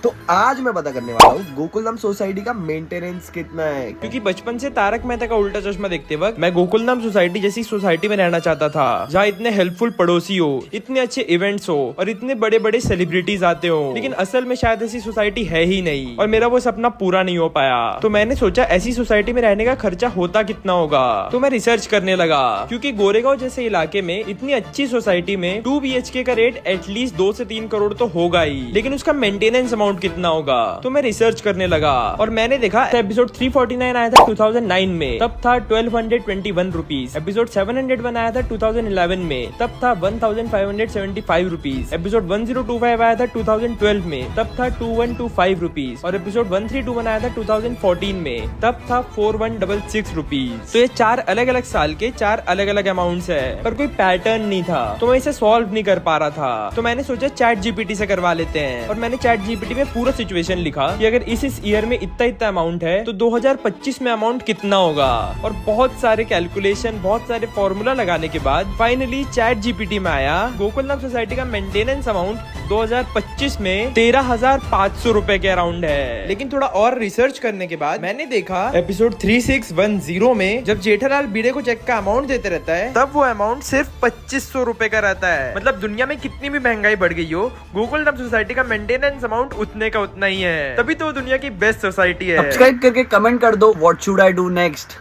तो आज मैं पता करने वाला हूँ गोकुलधाम सोसाइटी का मेंटेनेंस कितना है। क्योंकि बचपन से तारक मेहता का उल्टा चश्मा देखते वक्त मैं गोकुलधाम सोसाइटी जैसी सोसाइटी में रहना चाहता था, जहाँ इतने हेल्पफुल पड़ोसी हो, इतने अच्छे इवेंट्स हो और इतने बड़े बड़े सेलिब्रिटीज आते हो। लेकिन असल में शायद ऐसी सोसाइटी है ही नहीं और मेरा वो सपना पूरा नहीं हो पाया। तो मैंने सोचा ऐसी सोसाइटी में रहने का खर्चा होता कितना होगा। तो मैं रिसर्च करने लगा, क्योंकि गोरेगांव जैसे इलाके में इतनी अच्छी सोसाइटी में 2 BHK का रेट एटलीस्ट 2 से 3 करोड़ तो होगा ही, लेकिन उसका मेंटेनेंस अमाउंट कितना होगा। तो मैं रिसर्च करने लगा और मैंने देखा एपिसोड 349 आया था 2009 में, तब था 1221 रुपीज। एपिसोड 701 आया था 2011 में, तब था 1575 रुपीज। एपिसोड 1025 आया था 2012 में, तब था 2125 रुपीज। और एपिसोड 1321 आया था 2014 में, तब था 4166 रुपीज। तो ये 4 अलग अलग साल के 4 अलग अलग अमाउंट्स है, पर कोई पैटर्न नहीं था, तो मैं इसे सॉल्व नहीं कर पा रहा था। तो मैंने सोचा चैट जीपीटी से करवा लेते हैं, और मैंने चैट जीपीटी में पूरा सिचुएशन लिखा कि अगर इस ईयर में इतना अमाउंट है तो 2025 में अमाउंट कितना होगा। और बहुत सारे कैलकुलेशन, बहुत सारे फॉर्मूला लगाने के बाद फाइनली चैट जीपीटी में आया गोकुलधाम सोसाइटी का मेंटेनेंस अमाउंट 2025 में 13,500 रुपए के अराउंड है। लेकिन थोड़ा और रिसर्च करने के बाद मैंने देखा एपिसोड 3610 में जब जेठालाल भिड़े को चेक का अमाउंट देते रहता है, तब वो अमाउंट सिर्फ 2500 रुपए का रहता है। मतलब दुनिया में कितनी भी महंगाई बढ़ गई हो, गोकुलधाम सोसाइटी का मेंटेनेंस अमाउंट उतने का उतना ही है। तभी तो दुनिया की बेस्ट सोसाइटी है। सब्सक्राइब करके कमेंट कर दो what should I do next.